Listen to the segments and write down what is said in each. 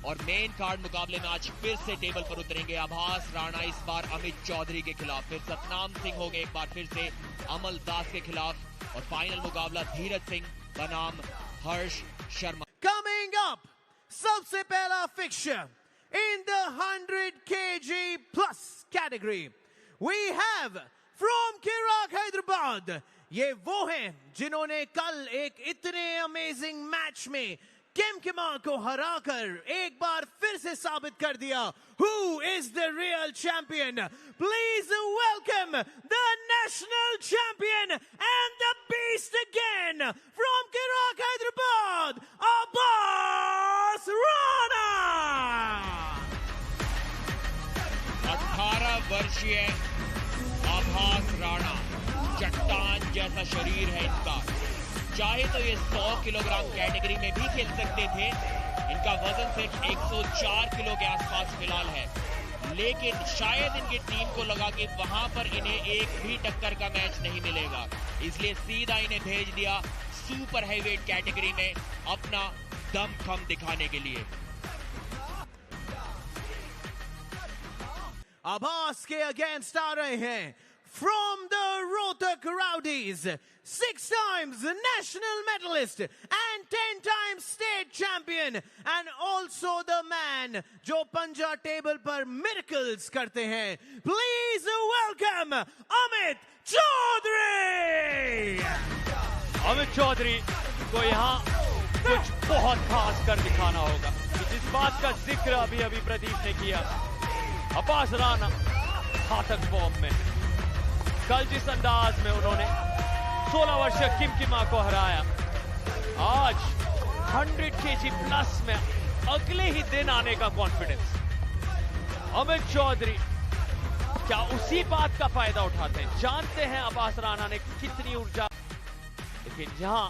और main card मुकाबले में आज फिर से टेबल पर उतरेंगे आभास राणा, इस बार अमित चौधरी के खिलाफ, फिर सतनाम सिंह होंगे एक बार फिर से अमल दास के खिलाफ, और फाइनल मुकाबला धीरज सिंह बनाम हर्ष शर्मा। Coming up, सबसे पहला fixture in the 100 kg plus category, we have from Kirak Hyderabad. ये वो हैं जिन्होंने कल एक इतने अमेजिंग मैच में केमकेमा को हराकर एक बार फिर से साबित कर दिया who is the real champion. Please welcome the national champion and the beast again from Kirak Hyderabad, Abbas Rana. 18 वर्षीय आभास राणा, चट्टान जैसा शरीर है इनका। चाहे तो ये 100 किलोग्राम कैटेगरी में भी खेल सकते थे। इनका वजन सिर्फ 104 किलो के आसपास फिलहाल है, लेकिन शायद इनकी टीम को लगा कि वहां पर इन्हें एक भी टक्कर का मैच नहीं मिलेगा, इसलिए सीधा इन्हें भेज दिया सुपर हैवीवेट कैटेगरी में अपना दमखम दिखाने के लिए। अब्बास के अगेंस्ट आ रहे हैं from the Rohtak Rowdies, 6 times national medalist and 10 times state champion, and also the man जो पंजा टेबल पर miracles करते हैं. Please welcome Amit Chaudhary. Amit Chaudhary को यहाँ कुछ बहुत खास कर दिखाना होगा। जिस बात का जिक्र अभी प्रदीप ने किया, अब्बास राणा घातक फॉर्म में, कल जिस अंदाज में उन्होंने 16 वर्षीय किमकिमा को हराया, आज 100 kg प्लस में अगले ही दिन आने का कॉन्फिडेंस। अमित चौधरी क्या उसी बात का फायदा उठाते हैं? जानते हैं अब्बास राणा ने कितनी ऊर्जा, लेकिन यहां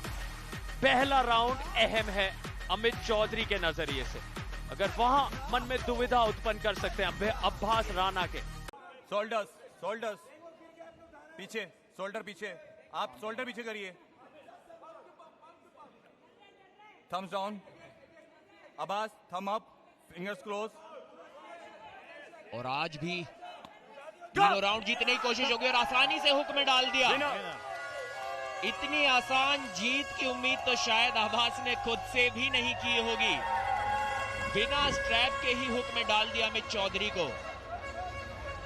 पहला राउंड अहम है अमित चौधरी के नजरिए से। अगर वहां मन में दुविधा उत्पन्न कर सकते हैं अब्बास राणा के। शोल्डर्स पीछे, शोल्डर पीछे, आप शोल्डर पीछे करिए। थम्स डाउन, अब्बास थम अप, फिंगर्स क्लोज। और आज भी तीनों राउंड जीतने की कोशिश होगी और आसानी से हुक में डाल दिया। इतनी आसान जीत की उम्मीद तो शायद अब्बास ने खुद से भी नहीं की होगी। बिना स्ट्रैप के ही हुक में डाल दिया अमित चौधरी को।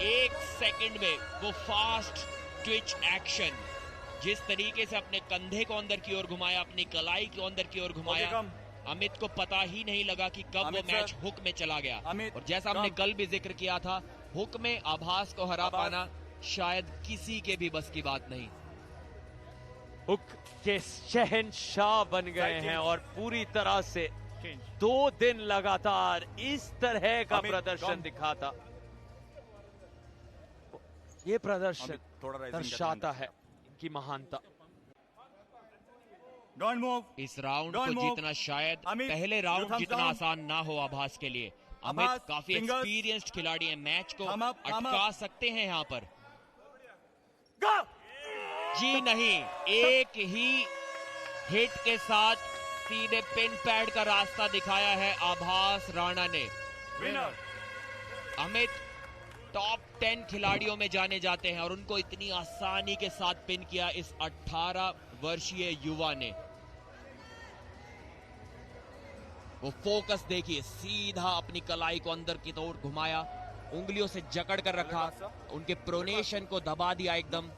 1 सेकंड में वो फास्ट ट्विच एक्शन, जिस तरीके से अपने कंधे को अंदर की ओर घुमाया, अपनी कलाई को अंदर की ओर घुमाया, अमित को पता ही नहीं लगा कि कब वो मैच हुक में चला गया। और जैसा हमने कल भी जिक्र किया था, हुक में आभास को हरा पाना शायद किसी के भी बस की बात नहीं। हुक के शहंशाह बन गए हैं और पूरी तरह से 2 दिन लगातार इस तरह का प्रदर्शन दिखाता, ये प्रदर्शन दर्शाता है इनकी महानता। इस राउंड को जीतना शायद पहले राउंड जितना आसान ना हो आभास के लिए। अमित काफी एक्सपीरियंस्ड खिलाड़ी हैं, मैच को अटका सकते हैं यहाँ पर। जी नहीं, एक ही हिट के साथ सीधे पिन पैड का रास्ता दिखाया है आभास राणा ने। अमित टॉप 10 खिलाड़ियों में जाने जाते हैं और उनको इतनी आसानी के साथ पिन किया इस 18 वर्षीय युवा ने। वो फोकस देखिए, सीधा अपनी कलाई को अंदर की ओर घुमाया, उंगलियों से जकड़ कर रखा, उनके प्रोनेशन को दबा दिया एकदम,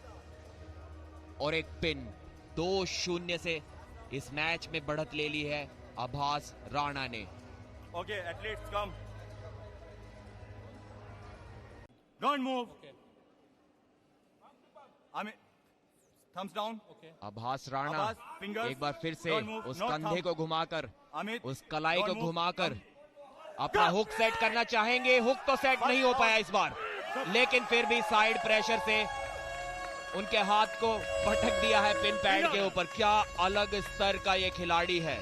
और एक पिन। 2-0 से इस मैच में बढ़त ले ली है आभास राणा ने। Okay, athletes come, don't move. Thumbs down. आभास राणा एक बार फिर से उस कंधे को घुमाकर, उस कलाई को घुमाकर अपना हुक सेट करना चाहेंगे। हुक तो सेट नहीं हो पाया इस बार, लेकिन फिर भी साइड प्रेशर से उनके हाथ को पटक दिया है पिन पैड के ऊपर। क्या अलग स्तर का ये खिलाड़ी है।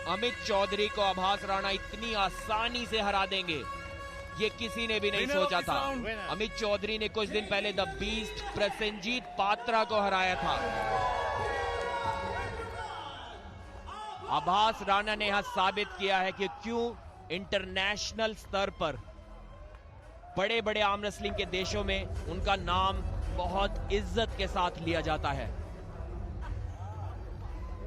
अमित चौधरी को आभास राणा इतनी आसानी से हरा देंगे, ये किसी ने भी नहीं सोचा था। अमित चौधरी ने कुछ दिन पहले द बीस्ट प्रसेनजीत पात्रा को हराया था। आभास राणा ने यहां साबित किया है कि क्यों इंटरनेशनल स्तर पर बड़े बड़े आर्म रेसलिंग के देशों में उनका नाम बहुत इज्जत के साथ लिया जाता है।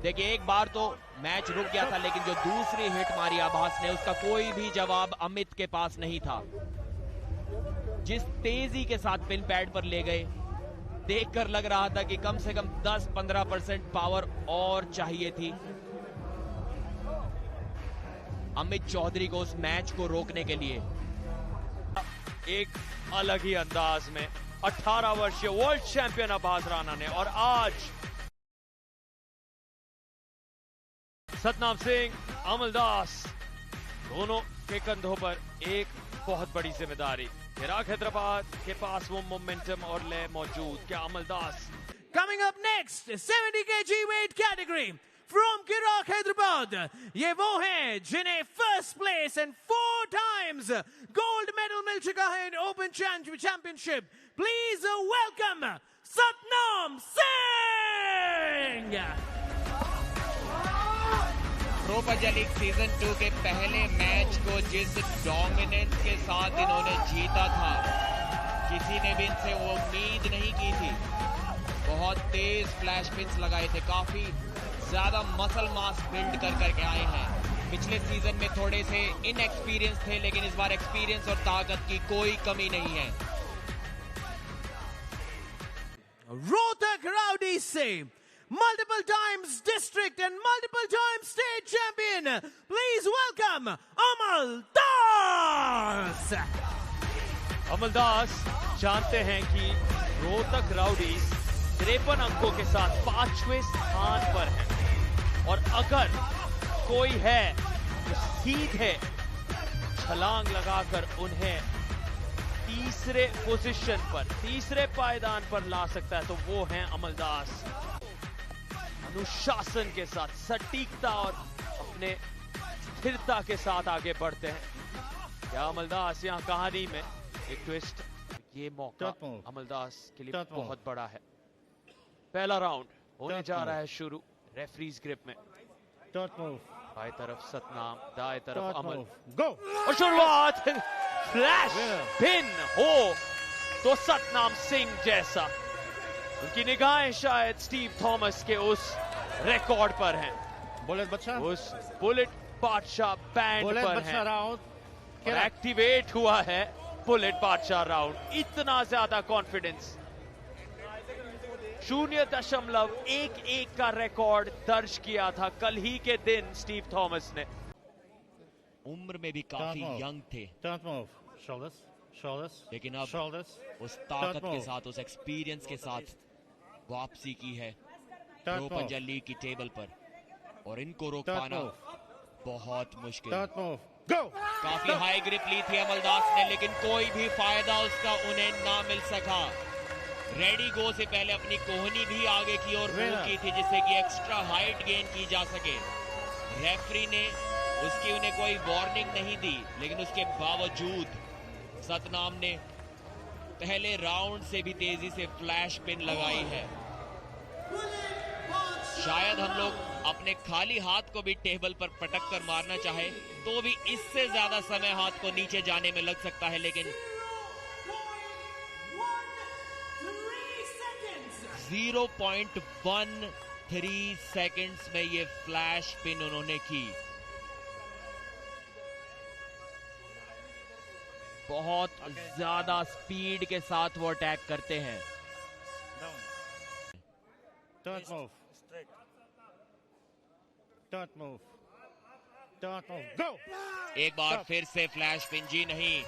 देखिए, एक बार तो मैच रुक गया था, लेकिन जो दूसरी हिट मारी आभास ने, उसका कोई भी जवाब अमित के पास नहीं था। जिस तेजी के साथ पिन पैड पर ले गए, देखकर लग रहा था कि कम से कम 10-15% पावर और चाहिए थी अमित चौधरी को उस मैच को रोकने के लिए। एक अलग ही अंदाज में 18 वर्षीय वर्ल्ड चैंपियन अब्बास राणा ने, और आज सतनाम सिंह, अमलदास दोनों के कंधों पर एक बहुत बड़ी जिम्मेदारी। चिराग हैदराबाद के पास वो मोमेंटम और लय मौजूद। क्या amaltas? Coming up next, 70 kg weight category from Kirak Hyderabad. ये वो हैं जिन्हें first place and 4 times gold medal मिल चुका है in Open Championship. Please welcome Satnam Singh. Pro पंजा लीग सीजन 2 के पहले मैच को जिस डोमिनेंस के साथ इन्होंने जीता था, किसी ने भी इनसे वो उम्मीद नहीं की थी। बहुत तेज फ्लैश पिन्स लगाए थे, काफी ज्यादा मसल मास बिल्ड कर करके आए हैं। पिछले सीजन में थोड़े से इनएक्सपीरियंस थे, लेकिन इस बार एक्सपीरियंस और ताकत की कोई कमी नहीं है। Rohtak Rowdy से multiple times district and multiple times state champion. Please welcome Amal Das. Amaltas जानते हैं कि रोहतक राउडीज 53 अंकों के साथ 5वें स्थान पर है, और अगर कोई है तो सीधे छलांग लगाकर उन्हें तीसरे पोजीशन पर, तीसरे पायदान पर ला सकता है, तो वो हैं अमलदास। अनुशासन के साथ, सटीकता और अपने स्थिरता के साथ आगे बढ़ते हैं। क्या अमलदास यहाँ कहानी में एक ट्विस्ट? ये मौका अमलदास के लिए बहुत बड़ा है। पहला राउंड होने जा रहा है शुरू रेफरीज ग्रिप में। बाएं तरफ सतनाम, दाएं तरफ अमल। और शुरुआत फ्लैश पिन हो तो सतनाम सिंह जैसा। उनकी निगाहें शायद स्टीव थॉमस के उस रिकॉर्ड पर हैं। बुलेट बच्चा, उस बुलेट बादशाह बैंड पर है, और एक्टिवेट हुआ है बुलेट बादशाह राउंड। इतना ज्यादा कॉन्फिडेंस, 0.11 का रिकॉर्ड दर्ज किया था कल ही के दिन स्टीव थॉमस ने। उम्र में भी काफी यंग थे, लेकिन अब उस ताकत के साथ, उस एक्सपीरियंस के साथ वापसी की है प्रो पंजा लीग की टेबल पर, और इनको रोक पाना बहुत मुश्किल। काफी हाई ग्रिप ली थी अमलदास ने, लेकिन कोई भी फायदा उसका उन्हें ना मिल सका। रेडी गो से पहले अपनी कोहनी भी आगे की ओर मूव की थी, जिससे कि एक्स्ट्रा हाइट गेन की जा सके। रेफरी ने उसकी उन्हें कोई वार्निंग नहीं दी, लेकिन उसके बावजूद सतनाम ने पहले राउंड से भी तेजी से फ्लैश पिन लगाई है। शायद हम लोग अपने खाली हाथ को भी टेबल पर पटक कर मारना चाहे तो भी इससे ज्यादा समय हाथ को नीचे जाने में लग सकता है, लेकिन 0.13 सेकंड्स में ये फ्लैश पिन उन्होंने की। बहुत ज्यादा स्पीड के साथ वो अटैक करते हैं। Don't move. Don't move. Don't move. Go. एक बार फिर से फ्लैश पिन, जी नहीं।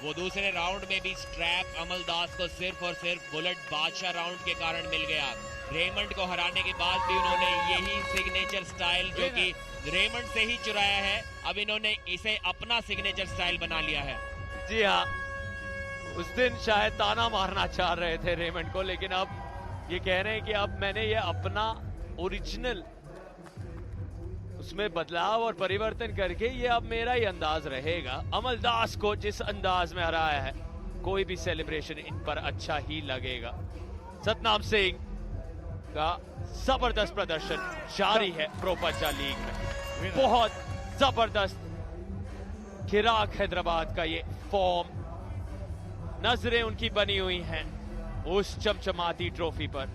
वो दूसरे राउंड में भी स्ट्रैप अमलदास को सिर्फ और सिर्फ बुलेट बादशाह राउंड के कारण मिल गया। रेमंड को हराने के बाद भी उन्होंने यही सिग्नेचर स्टाइल, जो कि रेमंड से ही चुराया है, अब इन्होंने इसे अपना सिग्नेचर स्टाइल बना लिया है। जी हाँ, उस दिन शायद ताना मारना चाह रहे थे रेमंड को, लेकिन अब ये कह रहे हैं कि अब मैंने ये अपना ओरिजिनल, उसमें बदलाव और परिवर्तन करके ये अब मेरा ही अंदाज रहेगा। अमलदास को जिस अंदाज में हराया है, कोई भी सेलिब्रेशन इन पर अच्छा ही लगेगा। सतनाम सिंह का जबरदस्त प्रदर्शन जारी है प्रो पंजा लीग में। बहुत जबरदस्त किराक हैदराबाद का ये फॉर्म, नजरें उनकी बनी हुई हैं उस चमचमाती ट्रॉफी पर।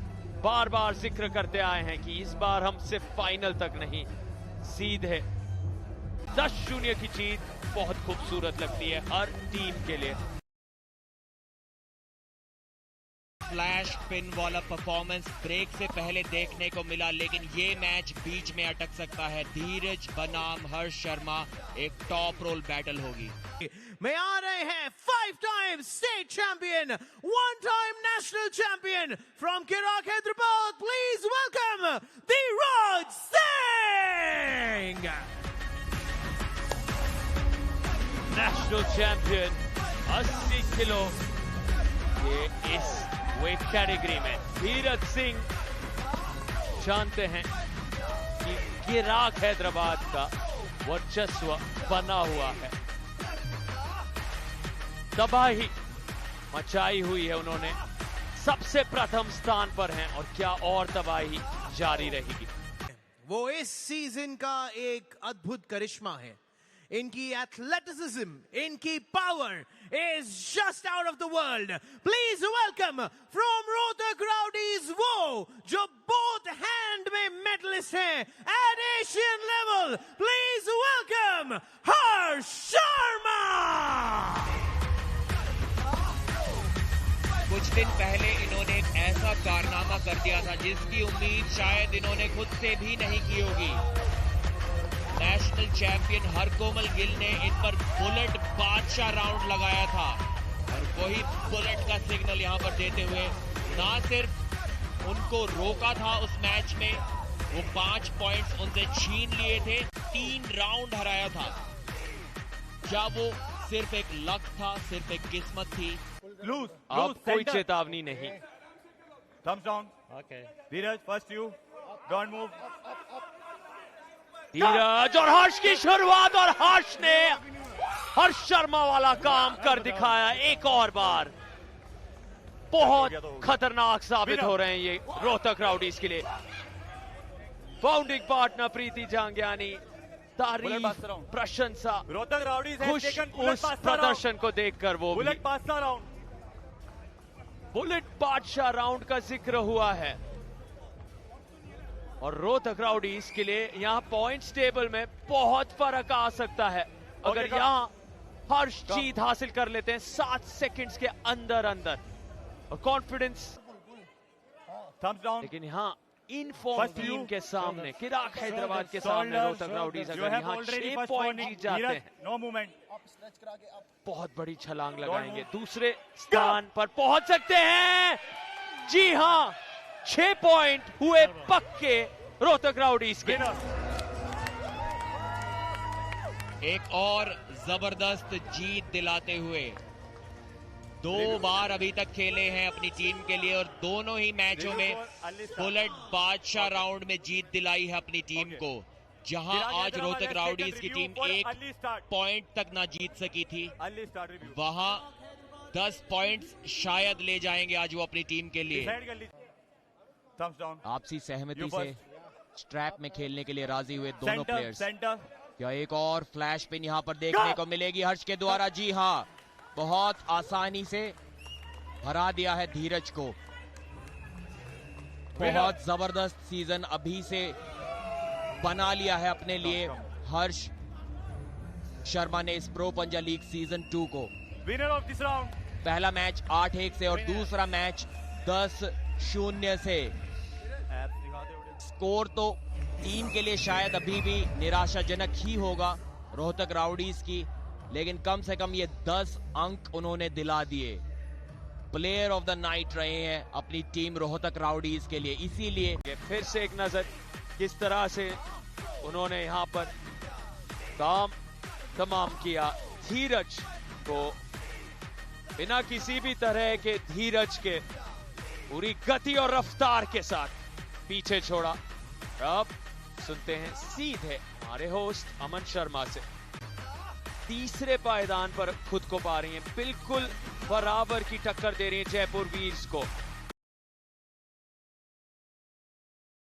बार बार जिक्र करते आए हैं कि इस बार हम सिर्फ फाइनल तक नहीं, सीधे 10-0 की जीत बहुत खूबसूरत लगती है हर टीम के लिए। फ्लैश पिन वाला परफॉर्मेंस ब्रेक से पहले देखने को मिला, लेकिन ये मैच बीच में अटक सकता है। धीरज बनाम हर्ष शर्मा एक टॉप रोल बैटल होगी। में आ रहे हैं 5 time state champion, 1 time national champion from किराक Hyderabad, please welcome Dheeraj Singh. National champion 80 kilo ये इस वेट कैटेगरी में धीरज सिंह जानते हैं कि किराक हैदराबाद का वर्चस्व बना हुआ है। तबाही मचाई हुई है उन्होंने, सबसे प्रथम स्थान पर हैं और क्या और तबाही जारी रहेगी। वो इस सीजन का एक अद्भुत करिश्मा है। इनकी एथलेटिसिज्म, इनकी power is just out of the world. Please welcome from Rohtak Rowdies वो जो both hand में medalist हैं at Asian level. Please welcome Harsh Sharma. कुछ दिन पहले इन्होंने एक ऐसा कारनामा कर दिया था जिसकी उम्मीद शायद इन्होंने खुद से भी नहीं की होगी। नेशनल चैंपियन हरकोमल गिल ने इन पर बुलेट बादशाह राउंड लगाया था और वही बुलेट का सिग्नल यहां पर देते हुए ना सिर्फ उनको रोका था उस मैच में, वो 5 पॉइंट्स उनसे छीन लिए थे, 3 राउंड हराया था। क्या वो सिर्फ एक लक था, सिर्फ एक किस्मत थी? अब कोई चेतावनी नहीं। Thumbs down. Okay. Dheeraj, first you. Don't move. धीरज और हर्ष की शुरुआत, और हर्ष ने हर्ष शर्मा वाला काम कर दिखाया एक और बार। बहुत खतरनाक साबित हो रहे हैं ये रोहतक राउडीज के लिए। फाउंडिंग पार्टनर प्रीति जांगियानी, तारीफ, प्रशंसा, रोहतक राउडीज has खुश taken bullet उस pasta प्रदर्शन round. को देखकर वो भी। बुलेट बादशाह राउंड। बुलेट बादशाह राउंड का जिक्र हुआ है और रोहतक राउडीज के लिए यहाँ पॉइंट्स टेबल में बहुत फर्क आ सकता है अगर यहाँ हर्ष जीत हासिल कर लेते हैं 7 सेकंड्स के अंदर अंदर, और कॉन्फिडेंस। Thumbs down. लेकिन यहाँ in form First team you. के सामने, किराक हैदराबाद के सामने रोहतक राउडीज You अगर have यहाँ already 6 first पॉइंट warning. जीत जाते Dheeraj, हैं, no movement. बहुत बड़ी छलांग लगाएंगे, दूसरे स्थान पर पहुंच सकते हैं। जी हाँ, 6 पॉइंट हुए पक्के रोहतक राउडीज के। एक और जबरदस्त जीत दिलाते हुए 2 बार अभी तक खेले हैं अपनी टीम के लिए और दोनों ही मैचों में बुलेट बादशाह राउंड में जीत दिलाई है अपनी टीम को। जहां आज रोहतक राउडीज की टीम 1 पॉइंट तक ना जीत सकी थी, वहां 10 पॉइंट्स शायद ले जाएंगे आज वो अपनी टीम के लिए। आपसी सहमति से स्ट्रैप में खेलने के लिए राजी हुए दोनों प्लेयर्स। क्या एक और फ्लैश पिन यहां पर देखने को मिलेगी हर्ष के द्वारा? जी हां, बहुत आसानी से हरा दिया है धीरज को। बहुत जबरदस्त सीजन अभी से बना लिया है अपने लिए हर्ष शर्मा ने इस प्रो पंजा लीग सीजन 2 को। Winner of this round. पहला मैच 8-1 से और दूसरा मैच 10-0 से। स्कोर तो टीम के लिए शायद अभी भी निराशाजनक ही होगा रोहतक राउडीज की, लेकिन कम से कम ये 10 अंक उन्होंने दिला दिए। प्लेयर ऑफ द नाइट रहे हैं अपनी टीम रोहतक राउडीज के लिए। इसीलिए फिर से एक नजर किस तरह से उन्होंने यहां पर काम तमाम किया। धीरज को बिना किसी भी तरह के धीरज के पूरी गति और रफ्तार के साथ पीछे छोड़ा। अब सुनते हैं सीधे हमारे होस्ट अमन शर्मा से। तीसरे पायदान पर खुद को पा रही हैं, बिल्कुल बराबर की टक्कर दे रही है जयपुर वीर्स को।